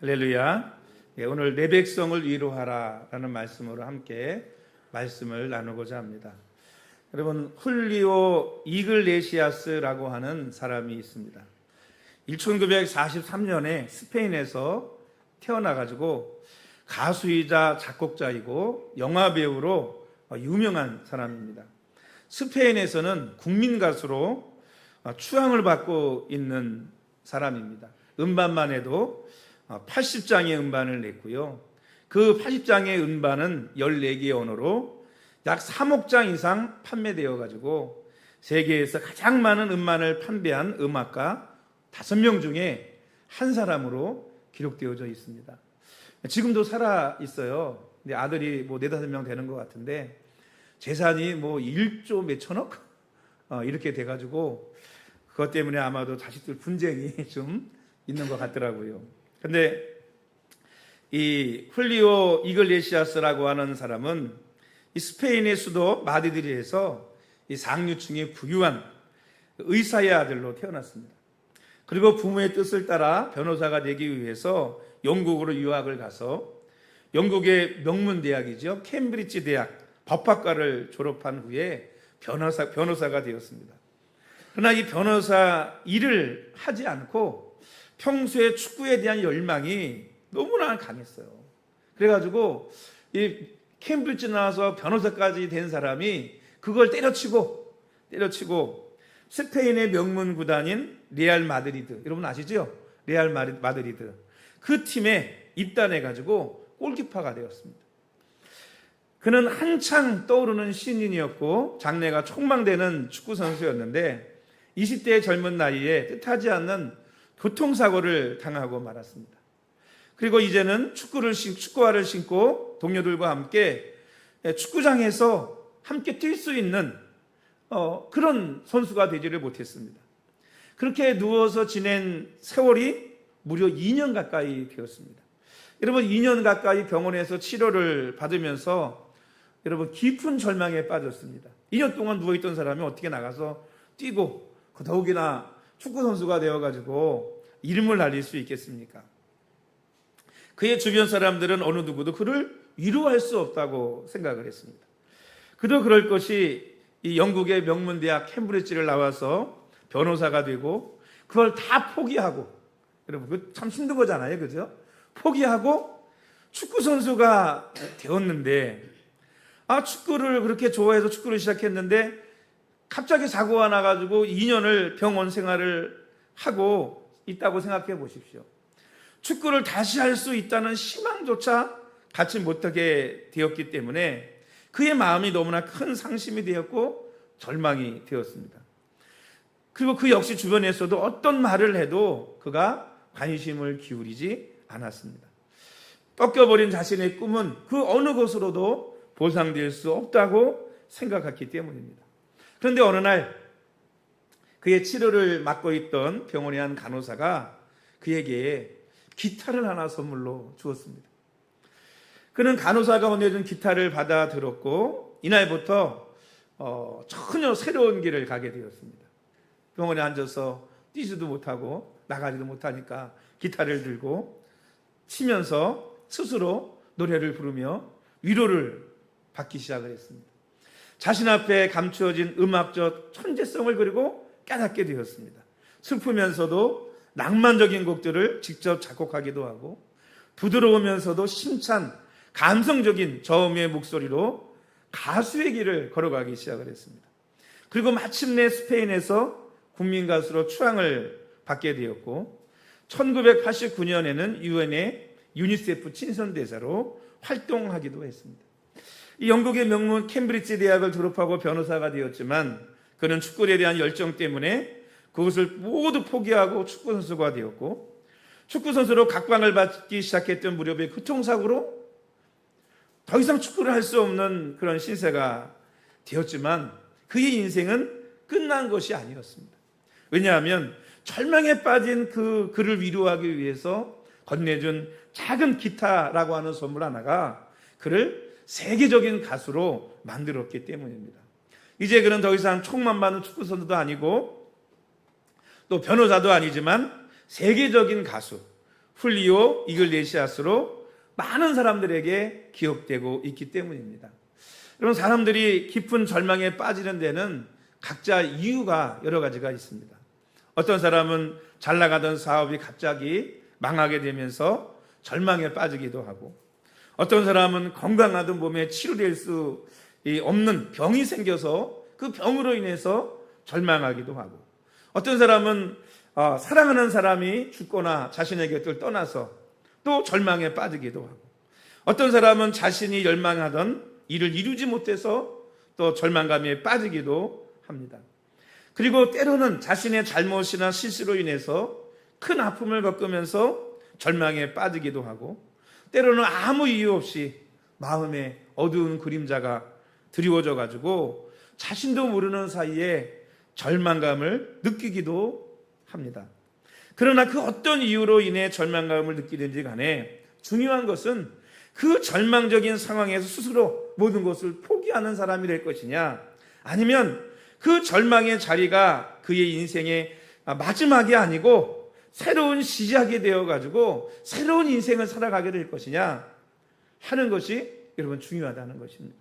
할렐루야. 오늘 내 백성을 위로하라라는 말씀으로 함께 말씀을 나누고자 합니다. 여러분, 훌리오 이글레시아스라고 하는 사람이 있습니다. 1943년에 스페인에서 태어나가지고 가수이자 작곡자이고 영화배우로 유명한 사람입니다. 스페인에서는 국민 가수로 추앙을 받고 있는 사람입니다. 음반만 해도 80장의 음반을 냈고요. 그 80장의 음반은 14개의 언어로 약 3억 장 이상 판매되어 가지고 세계에서 가장 많은 음반을 판매한 음악가 5명 중에 한 사람으로 기록되어져 있습니다. 지금도 살아 있어요. 근데 아들이 4, 5명 되는 것 같은데 재산이 1조 몇천억? 이렇게 돼가지고 그것 때문에 아마도 자식들 분쟁이 좀 있는 것 같더라고요. 근데 이 훌리오 이글레시아스라고 하는 사람은 이 스페인의 수도 마드리드에서 이 상류층의 부유한 의사의 아들로 태어났습니다. 그리고 부모의 뜻을 따라 변호사가 되기 위해서 영국으로 유학을 가서 영국의 명문 대학이죠. 캠브리지 대학 법학과를 졸업한 후에 변호사가 되었습니다. 그러나 이 변호사 일을 하지 않고 평소에 축구에 대한 열망이 너무나 강했어요. 그래가지고 이 캠브리지 나와서 변호사까지 된 사람이 그걸 때려치고 스페인의 명문 구단인 레알 마드리드, 여러분 아시죠? 레알 마드리드 그 팀에 입단해가지고 골키퍼가 되었습니다. 그는 한창 떠오르는 신인이었고 장래가 촉망되는 축구 선수였는데 20대의 젊은 나이에 뜻하지 않는 교통사고를 당하고 말았습니다. 그리고 이제는 축구화를 신고 동료들과 함께 축구장에서 함께 뛸 수 있는 그런 선수가 되지를 못했습니다. 그렇게 누워서 지낸 세월이 무려 2년 가까이 되었습니다. 여러분, 2년 가까이 병원에서 치료를 받으면서 여러분 깊은 절망에 빠졌습니다. 2년 동안 누워있던 사람이 어떻게 나가서 뛰고 더욱이나 축구 선수가 되어가지고 이름을 날릴 수 있겠습니까? 그의 주변 사람들은 어느 누구도 그를 위로할 수 없다고 생각을 했습니다. 그도 그럴 것이 이 영국의 명문 대학 캠브리지를 나와서 변호사가 되고 그걸 다 포기하고, 여러분 그 참 힘든 거잖아요, 그죠? 포기하고 축구 선수가 되었는데 축구를 그렇게 좋아해서 축구를 시작했는데 갑자기 사고가 나가지고 2년을 병원 생활을 하고 있다고 생각해 보십시오. 축구를 다시 할 수 있다는 희망조차 갖지 못하게 되었기 때문에 그의 마음이 너무나 큰 상심이 되었고 절망이 되었습니다. 그리고 그 역시 주변에서도 어떤 말을 해도 그가 관심을 기울이지 않았습니다. 꺾여버린 자신의 꿈은 그 어느 것으로도 보상될 수 없다고 생각했기 때문입니다. 그런데 어느 날 그의 치료를 맡고 있던 병원의 한 간호사가 그에게 기타를 하나 선물로 주었습니다. 그는 간호사가 보내준 기타를 받아 들었고 이날부터 전혀 새로운 길을 가게 되었습니다. 병원에 앉아서 뛰지도 못하고 나가지도 못하니까 기타를 들고 치면서 스스로 노래를 부르며 위로를 받기 시작을 했습니다. 자신 앞에 감추어진 음악적 천재성을 그리고 깨닫게 되었습니다. 슬프면서도 낭만적인 곡들을 직접 작곡하기도 하고 부드러우면서도 심찬 감성적인 저음의 목소리로 가수의 길을 걸어가기 시작을 했습니다. 그리고 마침내 스페인에서 국민 가수로 추앙을 받게 되었고 1989년에는 유엔의 유니세프 친선대사로 활동하기도 했습니다. 이 영국의 명문 캠브리지 대학을 졸업하고 변호사가 되었지만 그는 축구에 대한 열정 때문에 그것을 모두 포기하고 축구 선수가 되었고 축구 선수로 각광을 받기 시작했던 무렵에 교통사고로 더 이상 축구를 할 수 없는 그런 신세가 되었지만 그의 인생은 끝난 것이 아니었습니다. 왜냐하면 절망에 빠진 그를 위로하기 위해서 건네준 작은 기타라고 하는 선물 하나가 그를 세계적인 가수로 만들었기 때문입니다. 이제 그는 더 이상 총만 받는 축구 선수도 아니고 또 변호사도 아니지만 세계적인 가수 훌리오 이글레시아스로 많은 사람들에게 기억되고 있기 때문입니다. 여러분, 사람들이 깊은 절망에 빠지는 데는 각자 이유가 여러 가지가 있습니다. 어떤 사람은 잘 나가던 사업이 갑자기 망하게 되면서 절망에 빠지기도 하고, 어떤 사람은 건강하던 몸에 치료될 수 없는 병이 생겨서 그 병으로 인해서 절망하기도 하고, 어떤 사람은 사랑하는 사람이 죽거나 자신의 곁을 떠나서 또 절망에 빠지기도 하고, 어떤 사람은 자신이 열망하던 일을 이루지 못해서 또 절망감에 빠지기도 합니다. 그리고 때로는 자신의 잘못이나 실수로 인해서 큰 아픔을 겪으면서 절망에 빠지기도 하고, 때로는 아무 이유 없이 마음에 어두운 그림자가 드리워져 가지고 자신도 모르는 사이에 절망감을 느끼기도 합니다. 그러나 그 어떤 이유로 인해 절망감을 느끼든지 간에 중요한 것은 그 절망적인 상황에서 스스로 모든 것을 포기하는 사람이 될 것이냐, 아니면 그 절망의 자리가 그의 인생의 마지막이 아니고 새로운 시작이 되어가지고 새로운 인생을 살아가게 될 것이냐 하는 것이 여러분 중요하다는 것입니다.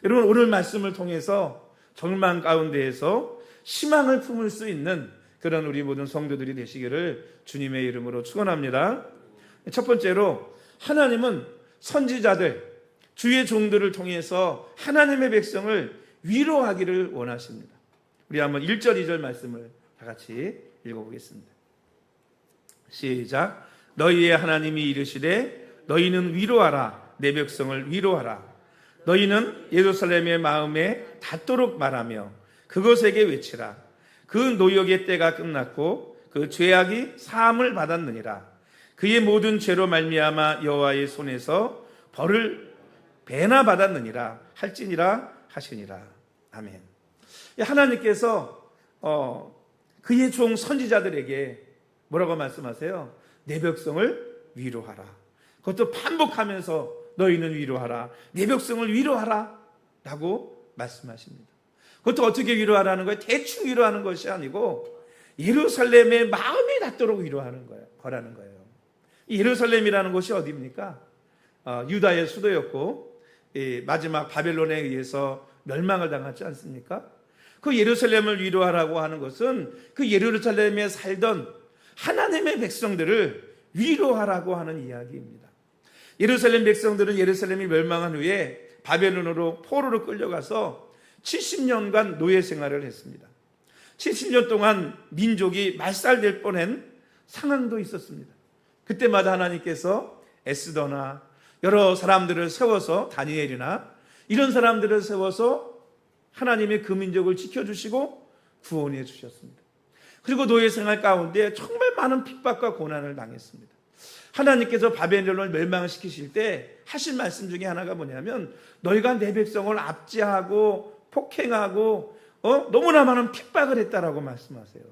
여러분, 오늘 말씀을 통해서 절망 가운데에서 희망을 품을 수 있는 그런 우리 모든 성도들이 되시기를 주님의 이름으로 축원합니다. 첫 번째로, 하나님은 선지자들, 주의 종들을 통해서 하나님의 백성을 위로하기를 원하십니다. 우리 한번 1절 2절 말씀을 다 같이 읽어보겠습니다. 시작. 너희의 하나님이 이르시되 너희는 위로하라, 내 백성을 위로하라. 너희는 예루살렘의 마음에 닿도록 말하며 그것에게 외치라. 그 노역의 때가 끝났고 그 죄악이 사함을 받았느니라. 그의 모든 죄로 말미암아 여호와의 손에서 벌을 배나 받았느니라 할지니라 하시니라. 아멘. 하나님께서 그의 종 선지자들에게 뭐라고 말씀하세요? 내 백성을 위로하라. 그것도 반복하면서 너희는 위로하라, 내 백성을 위로하라 라고 말씀하십니다. 그것도 어떻게 위로하라는 거예요? 대충 위로하는 것이 아니고 예루살렘의 마음이 닿도록 위로하는 거라는 거예요. 이 예루살렘이라는 곳이 어디입니까? 유다의 수도였고 마지막 바벨론에 의해서 멸망을 당하지 않습니까? 그 예루살렘을 위로하라고 하는 것은 그 예루살렘에 살던 하나님의 백성들을 위로하라고 하는 이야기입니다. 예루살렘 백성들은 예루살렘이 멸망한 후에 바벨론으로 포로로 끌려가서 70년간 노예 생활을 했습니다. 70년 동안 민족이 말살될 뻔한 상황도 있었습니다. 그때마다 하나님께서 에스더나 여러 사람들을 세워서, 다니엘이나 이런 사람들을 세워서 하나님의 그 민족을 지켜주시고 구원해 주셨습니다. 그리고 노예 생활 가운데 정말 많은 핍박과 고난을 당했습니다. 하나님께서 바벨론을 멸망시키실 때 하신 말씀 중에 하나가 뭐냐면, 너희가 내 백성을 압제하고 폭행하고 너무나 많은 핍박을 했다라고 말씀하세요.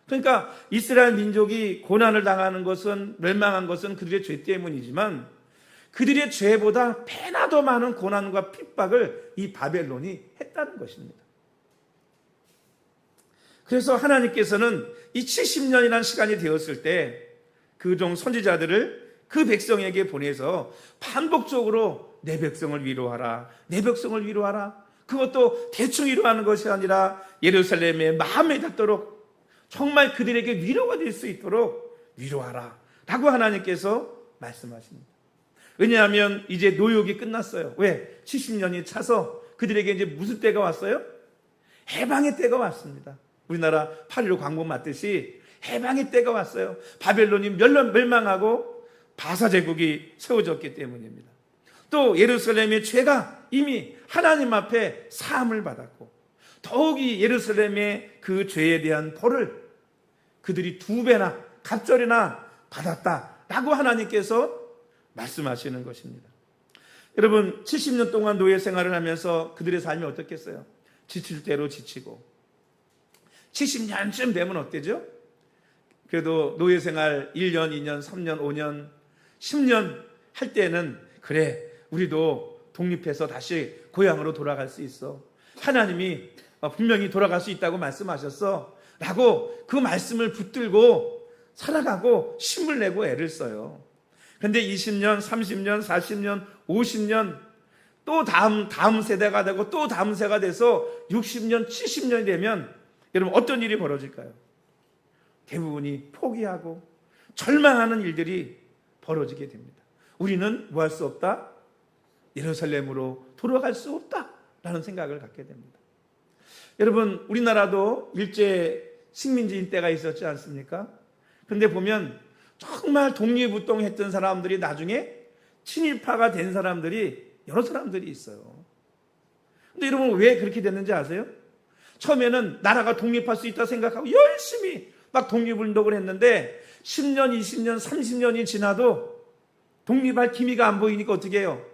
그러니까 이스라엘 민족이 고난을 당하는 것은, 멸망한 것은 그들의 죄 때문이지만 그들의 죄보다 배나 더 많은 고난과 핍박을 이 바벨론이 했다는 것입니다. 그래서 하나님께서는 이 70년이라는 시간이 되었을 때 그 종 선지자들을 그 백성에게 보내서 반복적으로 내 백성을 위로하라, 내 백성을 위로하라. 그것도 대충 위로하는 것이 아니라 예루살렘의 마음에 닿도록 정말 그들에게 위로가 될 수 있도록 위로하라 라고 하나님께서 말씀하십니다. 왜냐하면 이제 노역이 끝났어요. 왜? 70년이 차서 그들에게 이제 무슨 때가 왔어요? 해방의 때가 왔습니다. 우리나라 8.15 광복 맞듯이 해방의 때가 왔어요. 바벨론이 멸망하고 바사 제국이 세워졌기 때문입니다. 또 예루살렘의 죄가 이미 하나님 앞에 사함을 받았고, 더욱이 예루살렘의 그 죄에 대한 벌을 그들이 2배나 갑절이나 받았다라고 하나님께서 말씀하시는 것입니다. 여러분, 70년 동안 노예 생활을 하면서 그들의 삶이 어떻겠어요? 지칠 대로 지치고, 70년쯤 되면 어때죠? 그래도 노예 생활 1년, 2년, 3년, 5년, 10년 할 때는 그래, 우리도 독립해서 다시 고향으로 돌아갈 수 있어. 하나님이 분명히 돌아갈 수 있다고 말씀하셨어 라고 그 말씀을 붙들고 살아가고 힘을 내고 애를 써요. 근데 20년, 30년, 40년, 50년 또 다음 세대가 되고 또 다음 세대가 돼서 60년, 70년이 되면 여러분 어떤 일이 벌어질까요? 대부분이 포기하고 절망하는 일들이 벌어지게 됩니다. 우리는 뭐 할 수 없다? 예루살렘으로 돌아갈 수 없다라는 생각을 갖게 됩니다. 여러분, 우리나라도 일제 식민지인 때가 있었지 않습니까? 그런데 보면 정말 독립운동했던 사람들이 나중에 친일파가 된 사람들이 여러 사람들이 있어요. 근데 여러분 왜 그렇게 됐는지 아세요? 처음에는 나라가 독립할 수 있다 생각하고 열심히 막 독립운동을 했는데 10년, 20년, 30년이 지나도 독립할 기미가 안 보이니까 어떻게 해요?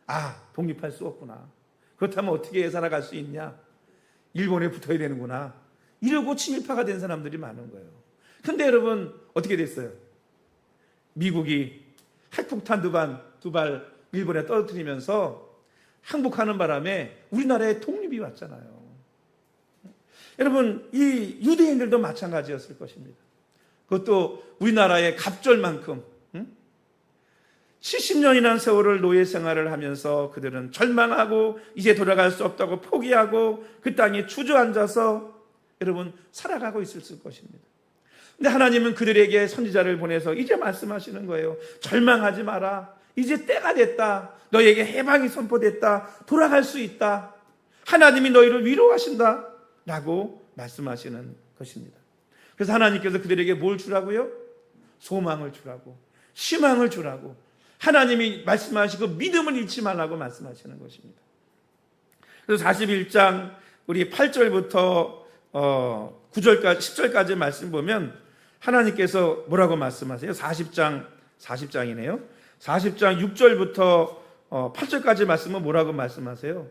아, 독립할 수 없구나. 그렇다면 어떻게 살아갈 수 있냐? 일본에 붙어야 되는구나. 이러고 친일파가 된 사람들이 많은 거예요. 근데 여러분 어떻게 됐어요? 미국이 핵폭탄 두 발 일본에 떨어뜨리면서 항복하는 바람에 우리나라에 독립이 왔잖아요. 여러분 이 유대인들도 마찬가지였을 것입니다. 그것도 우리나라의 갑절만큼 70년이라는 세월을 노예 생활을 하면서 그들은 절망하고 이제 돌아갈 수 없다고 포기하고 그 땅에 주저앉아서 여러분 살아가고 있을 것입니다. 근데 하나님은 그들에게 선지자를 보내서 이제 말씀하시는 거예요. 절망하지 마라. 이제 때가 됐다. 너에게 해방이 선포됐다. 돌아갈 수 있다. 하나님이 너희를 위로하신다 라고 말씀하시는 것입니다. 그래서 하나님께서 그들에게 뭘 주라고요? 소망을 주라고, 희망을 주라고, 하나님이 말씀하시고 믿음을 잃지 말라고 말씀하시는 것입니다. 그래서 41장 우리 8절부터 9절까지 10절까지 말씀 보면 하나님께서 뭐라고 말씀하세요? 40장이네요. 40장 6절부터 8절까지 말씀은 뭐라고 말씀하세요?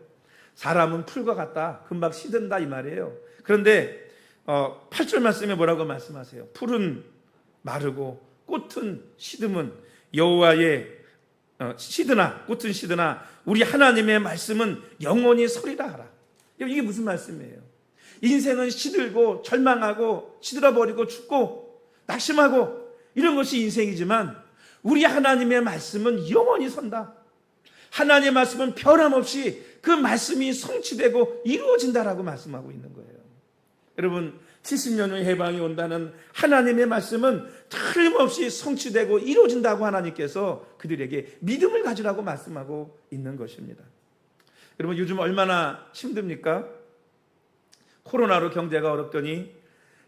사람은 풀과 같다. 금방 시든다 이 말이에요. 그런데 8절 말씀에 뭐라고 말씀하세요? 풀은 마르고 꽃은 시듬은 여호와의 시드나 꽃은 시드나 우리 하나님의 말씀은 영원히 서리라 하라. 이게 무슨 말씀이에요? 인생은 시들고 절망하고 시들어버리고 죽고 낙심하고 이런 것이 인생이지만 우리 하나님의 말씀은 영원히 선다. 하나님의 말씀은 변함없이 그 말씀이 성취되고 이루어진다라고 말씀하고 있는 거예요. 여러분 70년 후에 해방이 온다는 하나님의 말씀은 틀림없이 성취되고 이루어진다고 하나님께서 그들에게 믿음을 가지라고 말씀하고 있는 것입니다. 여러분 요즘 얼마나 힘듭니까? 코로나로 경제가 어렵더니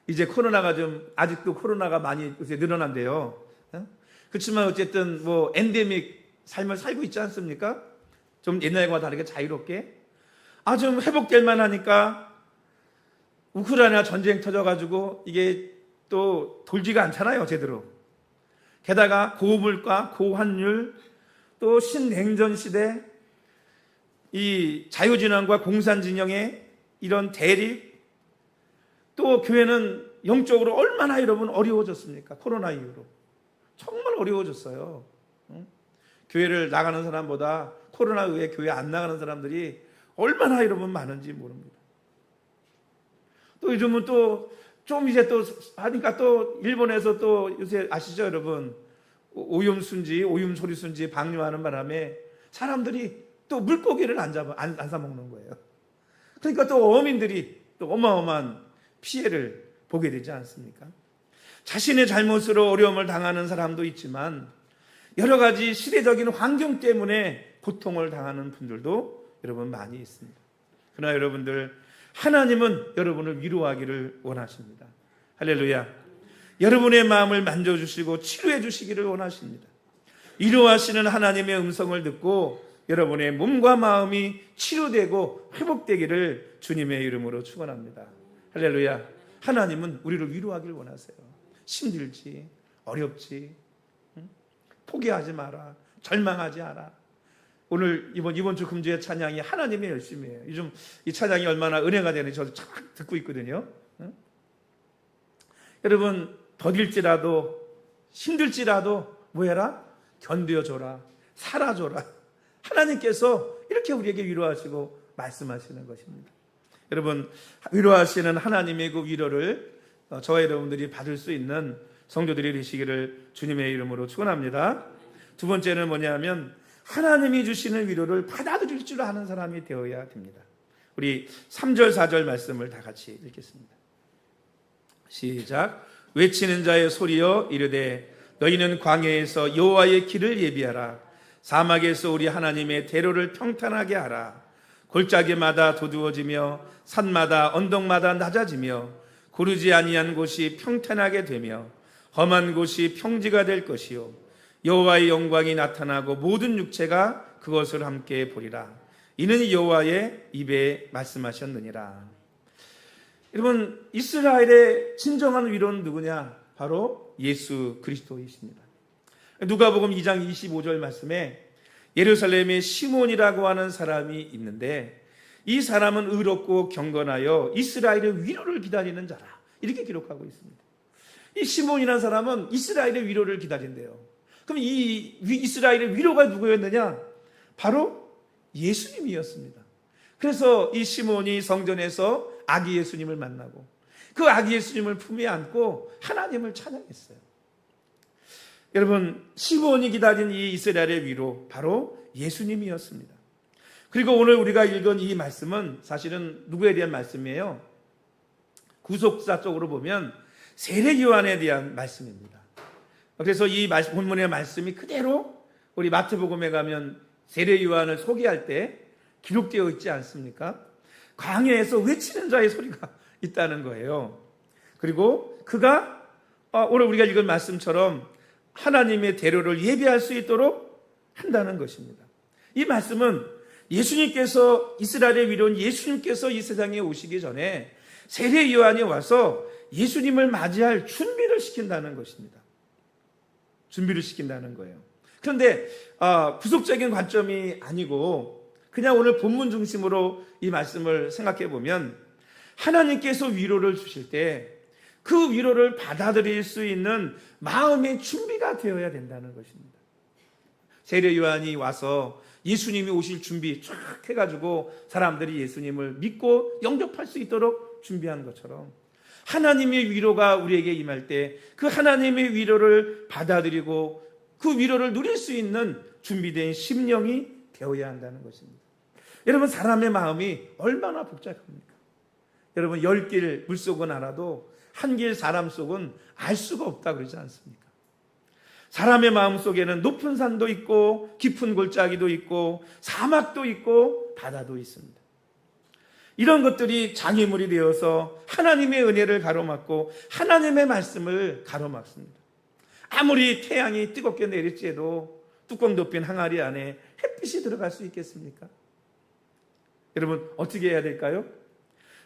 이제 코로나가 좀 아직도 코로나가 많이 요새 늘어난대요. 그렇지만 어쨌든 뭐 엔데믹 삶을 살고 있지 않습니까? 좀 옛날과 다르게 자유롭게 좀 회복될 만하니까 우크라이나 전쟁 터져가지고 이게 또 돌지가 않잖아요, 제대로. 게다가 고물가, 고환율, 또 신냉전 시대, 이 자유진영과 공산진영의 이런 대립, 또 교회는 영적으로 얼마나 여러분 어려워졌습니까? 코로나 이후로. 정말 어려워졌어요. 교회를 나가는 사람보다 코로나 이후에 교회 안 나가는 사람들이 얼마나 여러분 많은지 모릅니다. 또 요즘은 또 좀 이제 또 하니까 또 일본에서 또 요새 아시죠 여러분? 오염순지, 오염소리순지 방류하는 바람에 사람들이 또 물고기를 안 사 먹는 거예요. 그러니까 또 어민들이 또 어마어마한 피해를 보게 되지 않습니까? 자신의 잘못으로 어려움을 당하는 사람도 있지만 여러 가지 시대적인 환경 때문에 고통을 당하는 분들도 여러분 많이 있습니다. 그러나 여러분들 하나님은 여러분을 위로하기를 원하십니다. 할렐루야. 여러분의 마음을 만져주시고 치료해 주시기를 원하십니다. 위로하시는 하나님의 음성을 듣고 여러분의 몸과 마음이 치료되고 회복되기를 주님의 이름으로 축원합니다. 할렐루야. 하나님은 우리를 위로하기를 원하세요. 힘들지, 어렵지, 포기하지 마라, 절망하지 않아. 오늘 이번 주 금주의 찬양이 하나님의 열심이에요. 요즘 이 찬양이 얼마나 은혜가 되는지 저도 쫙 듣고 있거든요. 여러분 더딜지라도 힘들지라도 뭐해라? 견뎌줘라, 살아줘라. 하나님께서 이렇게 우리에게 위로하시고 말씀하시는 것입니다. 여러분 위로하시는 하나님의 그 위로를 저와 여러분들이 받을 수 있는 성도들이 되시기를 주님의 이름으로 축원합니다. 두 번째는 뭐냐면 하나님이 주시는 위로를 받아들일 줄 아는 사람이 되어야 됩니다. 우리 3절 4절 말씀을 다 같이 읽겠습니다. 시작. 외치는 자의 소리여 이르되 너희는 광야에서 여호와의 길을 예비하라. 사막에서 우리 하나님의 대로를 평탄하게 하라. 골짜기마다 도두어지며 산마다 언덕마다 낮아지며 고르지 아니한 곳이 평탄하게 되며 험한 곳이 평지가 될 것이요 여호와의 영광이 나타나고 모든 육체가 그것을 함께 보리라. 이는 여호와의 입에 말씀하셨느니라. 여러분, 이스라엘의 진정한 위로는 누구냐? 바로 예수 그리스도이십니다. 누가복음 2장 25절 말씀에 예루살렘에 시몬이라고 하는 사람이 있는데 이 사람은 의롭고 경건하여 이스라엘의 위로를 기다리는 자라, 이렇게 기록하고 있습니다. 이 시몬이라는 사람은 이스라엘의 위로를 기다린대요. 그럼 이 이스라엘의 위로가 누구였느냐? 바로 예수님이었습니다. 그래서 이 시몬이 성전에서 아기 예수님을 만나고 그 아기 예수님을 품에 안고 하나님을 찬양했어요. 여러분, 시몬이 기다린 이 이스라엘의 위로 바로 예수님이었습니다. 그리고 오늘 우리가 읽은 이 말씀은 사실은 누구에 대한 말씀이에요? 구속사 쪽으로 보면 세례 요한에 대한 말씀입니다. 그래서 이 본문의 말씀이 그대로 우리 마태복음에 가면 세례 요한을 소개할 때 기록되어 있지 않습니까? 광야에서 외치는 자의 소리가 있다는 거예요. 그리고 그가 오늘 우리가 읽은 말씀처럼 하나님의 대로를 예비할 수 있도록 한다는 것입니다. 이 말씀은 예수님께서, 이스라엘의 위로는 예수님께서 이 세상에 오시기 전에 세례 요한이 와서 예수님을 맞이할 준비를 시킨다는 것입니다. 준비를 시킨다는 거예요. 그런데 구속적인 관점이 아니고 그냥 오늘 본문 중심으로 이 말씀을 생각해 보면 하나님께서 위로를 주실 때 그 위로를 받아들일 수 있는 마음의 준비가 되어야 된다는 것입니다. 세례 요한이 와서 예수님이 오실 준비 쫙 해가지고 사람들이 예수님을 믿고 영접할 수 있도록 준비한 것처럼 하나님의 위로가 우리에게 임할 때 그 하나님의 위로를 받아들이고 그 위로를 누릴 수 있는 준비된 심령이 되어야 한다는 것입니다. 여러분, 사람의 마음이 얼마나 복잡합니까? 여러분, 10길 물속은 알아도 한 길 사람 속은 알 수가 없다 그러지 않습니까? 사람의 마음 속에는 높은 산도 있고 깊은 골짜기도 있고 사막도 있고 바다도 있습니다. 이런 것들이 장애물이 되어서 하나님의 은혜를 가로막고 하나님의 말씀을 가로막습니다. 아무리 태양이 뜨겁게 내릴지라도 뚜껑 덮인 항아리 안에 햇빛이 들어갈 수 있겠습니까? 여러분, 어떻게 해야 될까요?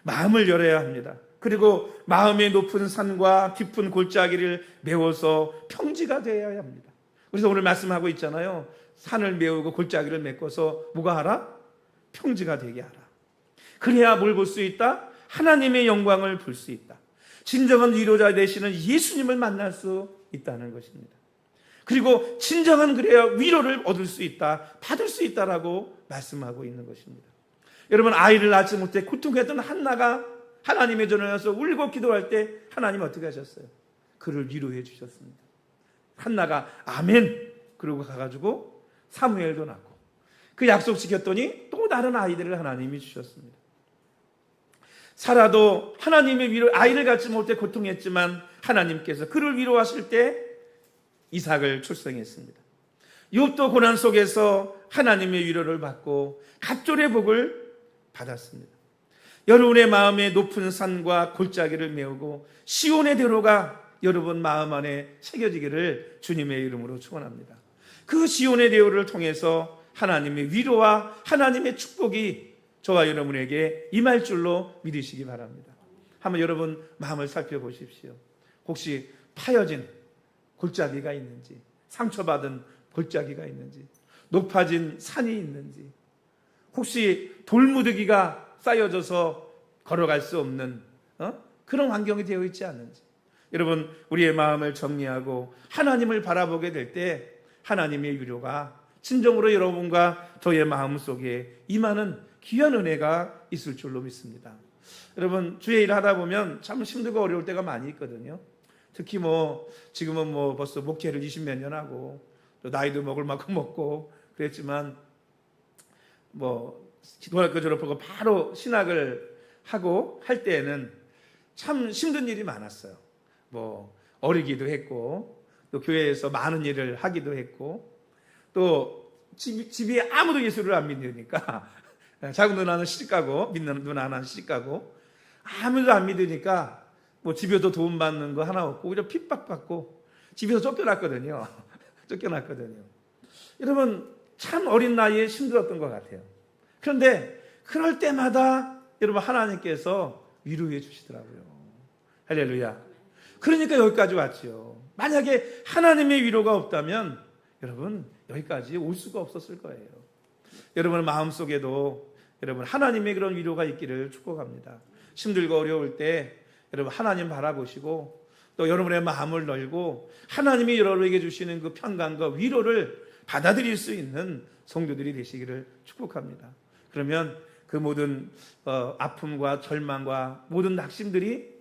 마음을 열어야 합니다. 그리고 마음의 높은 산과 깊은 골짜기를 메워서 평지가 되어야 합니다. 그래서 오늘 말씀하고 있잖아요. 산을 메우고 골짜기를 메꿔서 뭐가 하라? 평지가 되게 하라. 그래야 뭘 볼 수 있다? 하나님의 영광을 볼 수 있다. 진정한 위로자 되시는 예수님을 만날 수 있다는 것입니다. 그리고 진정한 그래야 위로를 얻을 수 있다, 받을 수 있다라고 말씀하고 있는 것입니다. 여러분, 아이를 낳지 못해 고통했던 한나가 하나님의 전에 와서 울고 기도할 때 하나님 어떻게 하셨어요? 그를 위로해 주셨습니다. 한나가 아멘 그러고 가가지고 사무엘도 낳고 그 약속 지켰더니 또 다른 아이들을 하나님이 주셨습니다. 사라도 하나님의 위로, 아이를 갖지 못해 고통했지만 하나님께서 그를 위로하실 때 이삭을 출생했습니다. 욥도 고난 속에서 하나님의 위로를 받고 갑절의 복을 받았습니다. 여러분의 마음에 높은 산과 골짜기를 메우고 시온의 대로가 여러분 마음 안에 새겨지기를 주님의 이름으로 축원합니다. 그 시온의 대로를 통해서 하나님의 위로와 하나님의 축복이 저와 여러분에게 임할 줄로 믿으시기 바랍니다. 한번 여러분 마음을 살펴보십시오. 혹시 파여진 골짜기가 있는지, 상처받은 골짜기가 있는지, 높아진 산이 있는지, 혹시 돌무더기가 쌓여져서 걸어갈 수 없는 그런 환경이 되어 있지 않는지, 여러분 우리의 마음을 정리하고 하나님을 바라보게 될 때 하나님의 위로가 진정으로 여러분과 저의 마음 속에 임하는 귀한 은혜가 있을 줄로 믿습니다. 여러분, 주의 일을 하다 보면 참 힘들고 어려울 때가 많이 있거든요. 특히 지금은 벌써 목회를 20몇 년 하고 또 나이도 먹을 만큼 먹고 그랬지만 고등학교 졸업하고 바로 신학을 하고 할 때에는 참 힘든 일이 많았어요. 어리기도 했고 또 교회에서 많은 일을 하기도 했고 또 집이 아무도 예수를 안 믿으니까 작은 누나는 시집가고 믿는 누나 하나는 시집가고 아무도 안 믿으니까 집에도 도움 받는 거 하나 없고 오히려 핍박받고 집에서 쫓겨났거든요. 여러분 참 어린 나이에 힘들었던 것 같아요. 그런데 그럴 때마다 여러분 하나님께서 위로해 주시더라고요. 할렐루야. 그러니까 여기까지 왔죠. 만약에 하나님의 위로가 없다면 여러분 여기까지 올 수가 없었을 거예요. 여러분 마음속에도 여러분 하나님의 그런 위로가 있기를 축복합니다. 힘들고 어려울 때 여러분 하나님 바라보시고 또 여러분의 마음을 열고 하나님이 여러분에게 주시는 그 평강과 위로를 받아들일 수 있는 성도들이 되시기를 축복합니다. 그러면 그 모든 아픔과 절망과 모든 낙심들이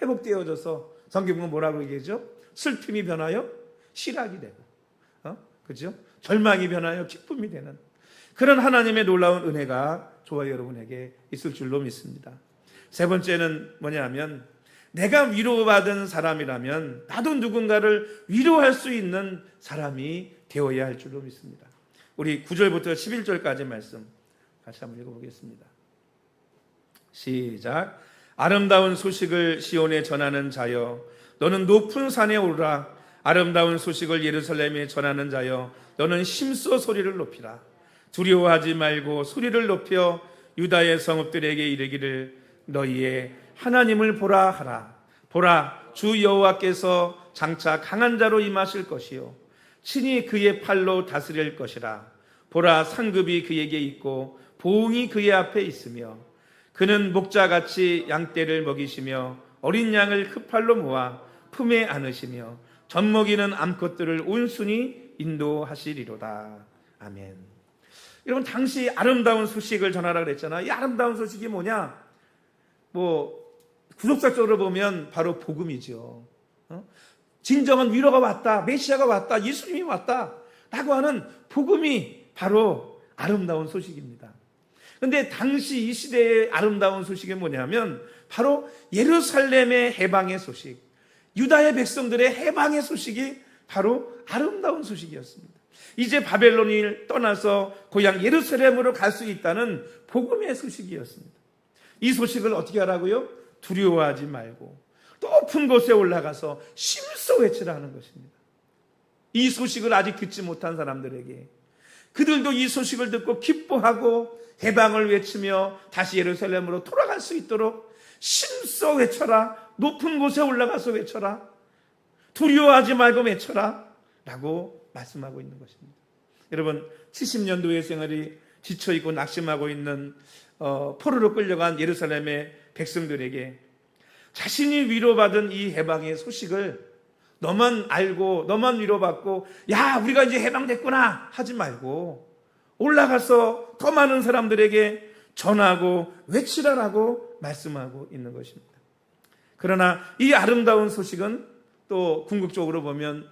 회복되어져서 성경은 뭐라고 얘기하죠? 슬픔이 변하여 실학이 되고 그죠? 절망이 변하여 기쁨이 되는 그런 하나님의 놀라운 은혜가 저와 여러분에게 있을 줄로 믿습니다. 세 번째는 뭐냐면 내가 위로받은 사람이라면 나도 누군가를 위로할 수 있는 사람이 되어야 할 줄로 믿습니다. 우리 9절부터 11절까지 말씀 같이 한번 읽어보겠습니다. 시작. 아름다운 소식을 시온에 전하는 자여 너는 높은 산에 오르라. 아름다운 소식을 예루살렘에 전하는 자여 너는 힘써 소리를 높이라. 두려워하지 말고 소리를 높여 유다의 성읍들에게 이르기를 너희의 하나님을 보라 하라. 보라 주 여호와께서 장차 강한 자로 임하실 것이요 친히 그의 팔로 다스릴 것이라. 보라 상급이 그에게 있고 보응이 그의 앞에 있으며 그는 목자같이 양떼를 먹이시며 어린 양을 그 팔로 모아 품에 안으시며 젖먹이는 암컷들을 온순히 인도하시리로다. 아멘. 여러분 당시 아름다운 소식을 전하라 그랬잖아요. 이 아름다운 소식이 뭐냐? 구속사적으로 보면 바로 복음이죠. 진정한 위로가 왔다, 메시아가 왔다, 예수님이 왔다 라고 하는 복음이 바로 아름다운 소식입니다. 그런데 당시 이 시대의 아름다운 소식이 뭐냐면 바로 예루살렘의 해방의 소식, 유다의 백성들의 해방의 소식이 바로 아름다운 소식이었습니다. 이제 바벨론을 떠나서 고향 예루살렘으로 갈 수 있다는 복음의 소식이었습니다. 이 소식을 어떻게 하라고요? 두려워하지 말고 높은 곳에 올라가서 힘써 외치라는 것입니다. 이 소식을 아직 듣지 못한 사람들에게 그들도 이 소식을 듣고 기뻐하고 해방을 외치며 다시 예루살렘으로 돌아갈 수 있도록 힘써 외쳐라. 높은 곳에 올라가서 외쳐라. 두려워하지 말고 외쳐라 라고 말씀하고 있는 것입니다. 여러분 70년도의 생활이 지쳐있고 낙심하고 있는 포로로 끌려간 예루살렘의 백성들에게 자신이 위로받은 이 해방의 소식을 너만 알고 너만 위로받고 야 우리가 이제 해방됐구나 하지 말고 올라가서 더 많은 사람들에게 전하고 외치라라고 말씀하고 있는 것입니다. 그러나 이 아름다운 소식은 또 궁극적으로 보면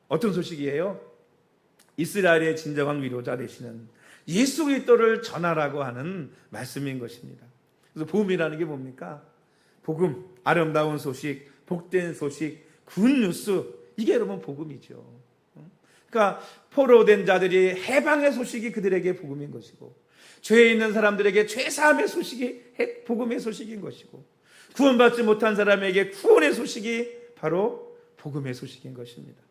어떤 소식이에요? 이스라엘의 진정한 위로자 되시는 예수 그리스도를 전하라고 하는 말씀인 것입니다. 그래서 복음이라는 게 뭡니까? 복음, 아름다운 소식, 복된 소식, 굿뉴스, 이게 여러분 복음이죠. 그러니까 포로된 자들이 해방의 소식이 그들에게 복음인 것이고 죄에 있는 사람들에게 죄사함의 소식이 복음의 소식인 것이고 구원받지 못한 사람에게 구원의 소식이 바로 복음의 소식인 것입니다.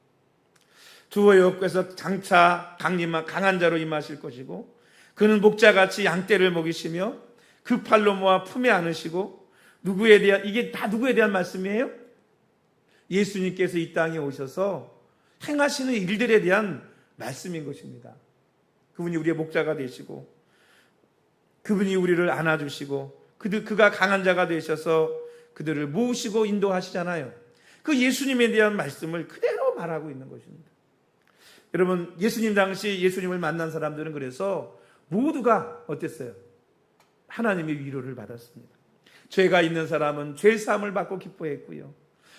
주 여호와께서 장차 강한 자로 임하실 것이고 그는 목자같이 양떼를 먹이시며 그 팔로 모아 품에 안으시고 누구에 대한 이게 다 누구에 대한 말씀이에요? 예수님께서 이 땅에 오셔서 행하시는 일들에 대한 말씀인 것입니다. 그분이 우리의 목자가 되시고 그분이 우리를 안아주시고 그가 강한 자가 되셔서 그들을 모으시고 인도하시잖아요. 그 예수님에 대한 말씀을 그대로 말하고 있는 것입니다. 여러분 예수님 당시 예수님을 만난 사람들은 그래서 모두가 어땠어요? 하나님의 위로를 받았습니다. 죄가 있는 사람은 죄 사함을 받고 기뻐했고요.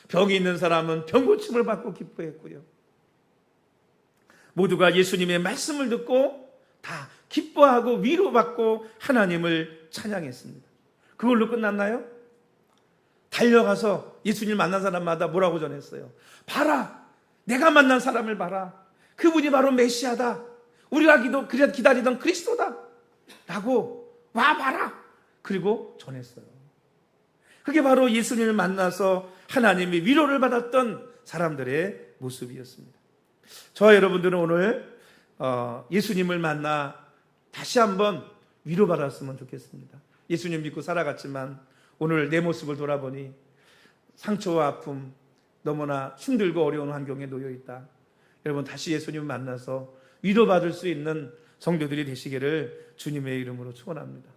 병이 있는 사람은 병 고침을 받고 기뻐했고요. 모두가 예수님의 말씀을 듣고 다 기뻐하고 위로받고 하나님을 찬양했습니다. 그걸로 끝났나요? 달려가서 예수님 만난 사람마다 뭐라고 전했어요? 봐라, 내가 만난 사람을 봐라. 그분이 바로 메시아다. 우리가 기다리던 그리스도다 라고 와 봐라. 그리고 전했어요. 그게 바로 예수님을 만나서 하나님의 위로를 받았던 사람들의 모습이었습니다. 저와 여러분들은 오늘 예수님을 만나 다시 한번 위로받았으면 좋겠습니다. 예수님 믿고 살아갔지만 오늘 내 모습을 돌아보니 상처와 아픔, 너무나 힘들고 어려운 환경에 놓여 있다. 여러분 다시 예수님을 만나서 위로받을 수 있는 성도들이 되시기를 주님의 이름으로 축원합니다.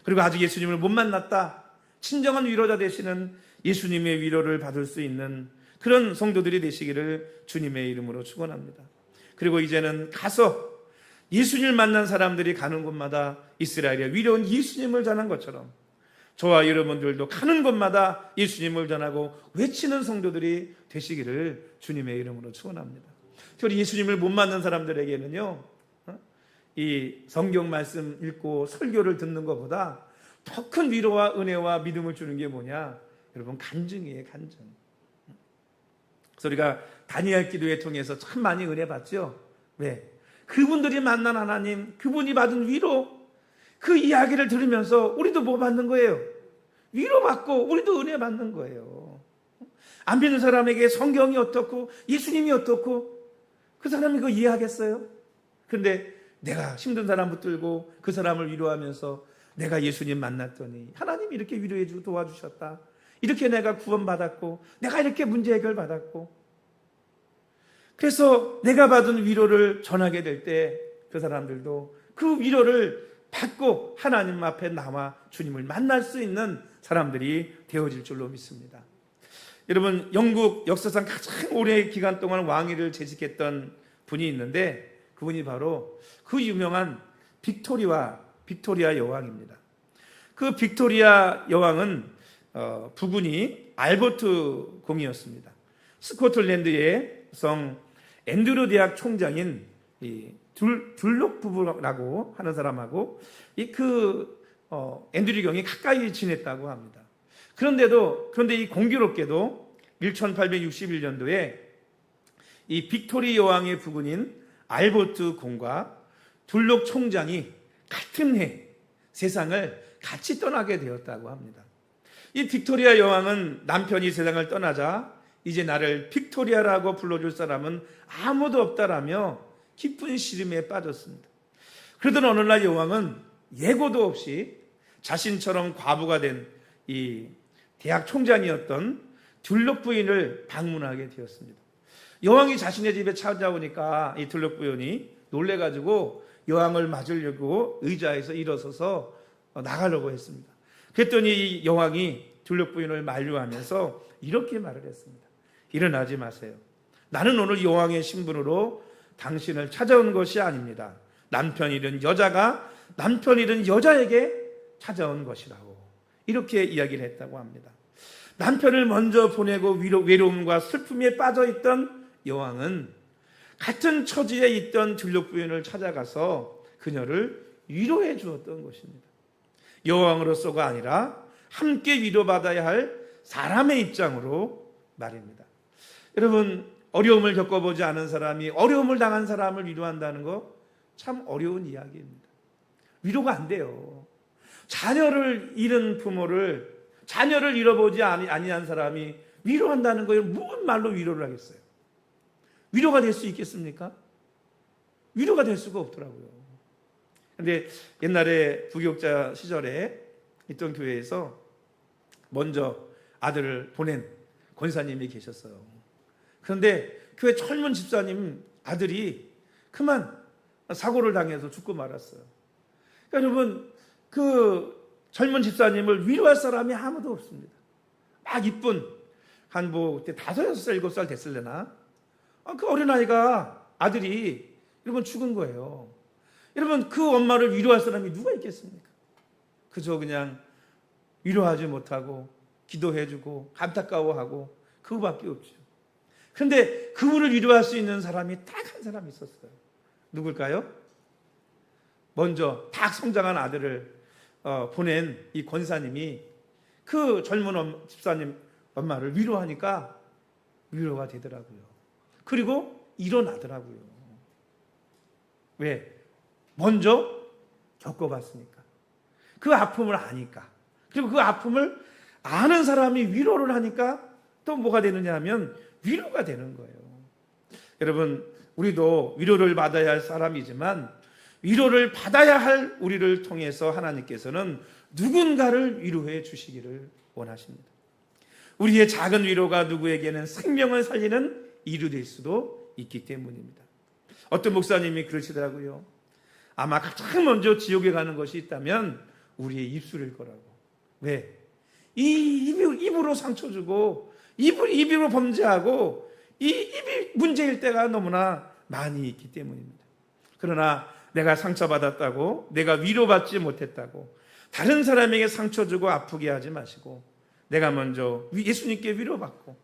그리고 아직 예수님을 못 만났다, 친정한 위로자 되시는 예수님의 위로를 받을 수 있는 그런 성도들이 되시기를 주님의 이름으로 축원합니다. 그리고 이제는 가서 예수님을 만난 사람들이 가는 곳마다 이스라엘의 위로운 예수님을 전한 것처럼 저와 여러분들도 가는 곳마다 예수님을 전하고 외치는 성도들이 되시기를 주님의 이름으로 축원합니다. 특히 예수님을 못 만난 사람들에게는요, 이 성경 말씀 읽고 설교를 듣는 것보다 더 큰 위로와 은혜와 믿음을 주는 게 뭐냐? 여러분, 간증이에요, 간증. 그래서 우리가 다니엘 기도회 통해서 참 많이 은혜 받죠. 왜? 그분들이 만난 하나님, 그분이 받은 위로, 그 이야기를 들으면서 우리도 뭐 받는 거예요? 위로받고 우리도 은혜 받는 거예요. 안 믿는 사람에게 성경이 어떻고 예수님이 어떻고 그 사람이 그거 이해하겠어요? 근데 내가 힘든 사람 붙들고 그 사람을 위로하면서 내가 예수님 만났더니 하나님이 이렇게 위로해주고 도와주셨다, 이렇게 내가 구원받았고 내가 이렇게 문제 해결받았고, 그래서 내가 받은 위로를 전하게 될 때 그 사람들도 그 위로를 받고 하나님 앞에 나와 주님을 만날 수 있는 사람들이 되어질 줄로 믿습니다. 여러분, 영국 역사상 가장 오랜 기간 동안 왕위를 재직했던 분이 있는데 그분이 바로 그 유명한 빅토리아 여왕입니다. 그 빅토리아 여왕은 부군이 알버트 공이었습니다. 스코틀랜드의 성 앤드류 대학 총장인 이 둘록 부부라고 하는 사람하고 앤드류 경이 가까이 지냈다고 합니다. 그런데 이 공교롭게도 1861년도에 이 빅토리 여왕의 부군인 알버트 공과 둘록 총장이 같은 해 세상을 같이 떠나게 되었다고 합니다. 이 빅토리아 여왕은 남편이 세상을 떠나자 이제 나를 빅토리아라고 불러줄 사람은 아무도 없다라며 깊은 시름에 빠졌습니다. 그러던 어느 날 여왕은 예고도 없이 자신처럼 과부가 된 이 대학 총장이었던 둘록 부인을 방문하게 되었습니다. 여왕이 자신의 집에 찾아오니까 이 둘록 부인이 놀래가지고 여왕을 맞으려고 의자에서 일어서서 나가려고 했습니다. 그랬더니 이 여왕이 둘록 부인을 만류하면서 이렇게 말을 했습니다. 일어나지 마세요. 나는 오늘 여왕의 신분으로 당신을 찾아온 것이 아닙니다. 남편이든 여자가 남편이든 여자에게 찾아온 것이라고 이렇게 이야기를 했다고 합니다. 남편을 먼저 보내고 외로움과 슬픔에 빠져있던 여왕은 같은 처지에 있던 둘록 부인을 찾아가서 그녀를 위로해 주었던 것입니다. 여왕으로서가 아니라 함께 위로받아야 할 사람의 입장으로 말입니다. 여러분, 어려움을 겪어보지 않은 사람이 어려움을 당한 사람을 위로한다는 거 참 어려운 이야기입니다. 위로가 안 돼요. 자녀를 잃은 부모를, 자녀를 잃어보지 아니한 사람이 위로한다는 거예요. 무슨 말로 위로를 하겠어요? 위로가 될 수 있겠습니까? 위로가 될 수가 없더라고요. 근데 옛날에 부교육자 시절에 있던 교회에서 먼저 아들을 보낸 권사님이 계셨어요. 그런데 교회 젊은 집사님 아들이 그만 사고를 당해서 죽고 말았어요. 그러니까 여러분, 그 젊은 집사님을 위로할 사람이 아무도 없습니다. 막 이쁜 한 그때 5, 6살, 7살 됐을래나? 그 어린아이가 아들이 여러분 죽은 거예요. 여러분, 그 엄마를 위로할 사람이 누가 있겠습니까? 그저 그냥 위로하지 못하고 기도해주고 안타까워하고 그거밖에 없죠. 그런데 그분을 위로할 수 있는 사람이 딱 한 사람 있었어요. 누굴까요? 먼저 딱 성장한 아들을 보낸 이 권사님이 그 젊은 집사님 엄마를 위로하니까 위로가 되더라고요. 그리고 일어나더라고요. 왜? 먼저 겪어봤으니까. 그 아픔을 아니까. 그리고 그 아픔을 아는 사람이 위로를 하니까 또 뭐가 되느냐 하면 위로가 되는 거예요. 여러분, 우리도 위로를 받아야 할 사람이지만 위로를 받아야 할 우리를 통해서 하나님께서는 누군가를 위로해 주시기를 원하십니다. 우리의 작은 위로가 누구에게는 생명을 살리는 일이 될 수도 있기 때문입니다. 어떤 목사님이 그러시더라고요. 아마 가장 먼저 지옥에 가는 것이 있다면 우리의 입술일 거라고. 왜? 이 입으로 상처 주고 입으로 범죄하고 이 입이 문제일 때가 너무나 많이 있기 때문입니다. 그러나 내가 상처받았다고, 내가 위로받지 못했다고 다른 사람에게 상처 주고 아프게 하지 마시고 내가 먼저 예수님께 위로받고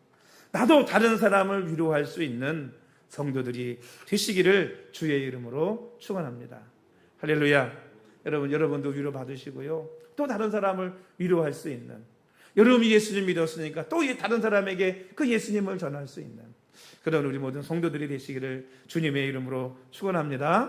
나도 다른 사람을 위로할 수 있는 성도들이 되시기를 주의 이름으로 축원합니다. 할렐루야. 여러분도 위로받으시고요. 또 다른 사람을 위로할 수 있는, 여러분이 예수님 믿었으니까 또 다른 사람에게 그 예수님을 전할 수 있는 그런 우리 모든 성도들이 되시기를 주님의 이름으로 축원합니다.